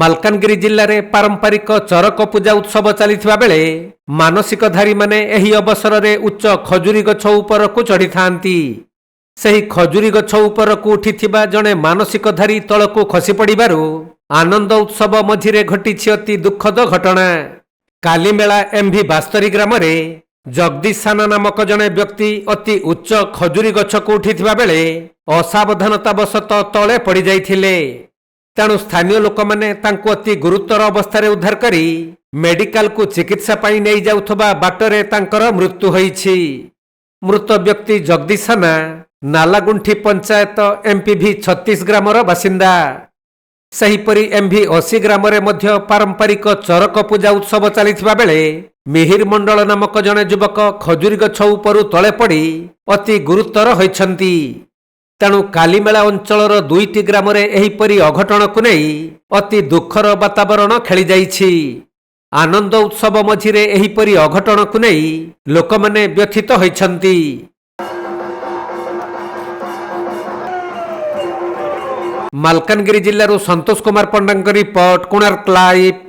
ମାଲକାନଗିରି ଜିଲ୍ଲାରେ ପାରମ୍ପରିକ ଚରକ ପୂଜା ଉତ୍ସବ ଚାଲିଥିବା ବେଳେ ମାନସିକଧାରୀ ମାନେ ଏହି ଅବସରରେ ଉଚ୍ଚ ଖଜୁରୀ ଗଛ ଉପରକୁ ଚଢ଼ିଥାନ୍ତି। ସେହି ଖଜୁରୀ ଗଛ ଉପରକୁ ଉଠିଥିବା ଜଣେ ମାନସିକଧାରୀ ତଳକୁ ଖସି ପଡ଼ିବାରୁ ଆନନ୍ଦ ଉତ୍ସବ ମଝିରେ ଘଟିଛି ଅତି ଦୁଃଖଦ ଘଟଣା। କାଲିମେଳା ଏମ୍ଭି ବାସ୍ତରୀ ଗ୍ରାମରେ ଜଗଦୀଶ ସାନା ନାମକ ଜଣେ ବ୍ୟକ୍ତି ଅତି ଉଚ୍ଚ ଖଜୁରୀ ଗଛକୁ ଉଠିଥିବା ବେଳେ ଅସାବଧାନତାବଶତଃ ତଳେ ପଡ଼ିଯାଇଥିଲେ। ତେଣୁ ସ୍ଥାନୀୟ ଲୋକମାନେ ତାଙ୍କୁ ଅତି ଗୁରୁତର ଅବସ୍ଥାରେ ଉଦ୍ଧାର କରି ମେଡିକାଲକୁ ଚିକିତ୍ସା ପାଇଁ ନେଇଯାଉଥିବା ବାଟରେ ତାଙ୍କର ମୃତ୍ୟୁ ହୋଇଛି। ମୃତ ବ୍ୟକ୍ତି ଜଗଦୀଶ ସାନା ନାଲାଗୁଣ୍ଠି ପଞ୍ଚାୟତ ଏମ୍ପିଭି 36 ଗ୍ରାମର ବାସିନ୍ଦା। ସେହିପରି ଏମ୍ଭି 80 ଗ୍ରାମରେ ମଧ୍ୟ ପାରମ୍ପରିକ ଚରକ ପୂଜା ଉତ୍ସବ ଚାଲିଥିବା ବେଳେ ମିହିର ମଣ୍ଡଳ ନାମକ ଜଣେ ଯୁବକ ଖଜୁରୀ ଗଛ ଉପରୁ ତଳେ ପଡ଼ି ଅତି ଗୁରୁତର ହୋଇଛନ୍ତି। ତେଣୁ କାଲିମେଳା ଅଞ୍ଚଳର 2ଟି ଗ୍ରାମରେ ଏହିପରି ଅଘଟଣକୁ ନେଇ ଅତି ଦୁଃଖର ବାତାବରଣ ଖେଳିଯାଇଛି। ଆନନ୍ଦ ଉତ୍ସବ ମଝିରେ ଏହିପରି ଅଘଟଣକୁ ନେଇ ଲୋକମାନେ ବ୍ୟଥିତ ହୋଇଛନ୍ତି। ମାଲକାନଗିରି ଜିଲ୍ଲାରୁ ସନ୍ତୋଷ କୁମାର ପଣ୍ଡାଙ୍କ ରିପୋର୍ଟ, କୋଣାର୍କ ଲାଇଭ୍।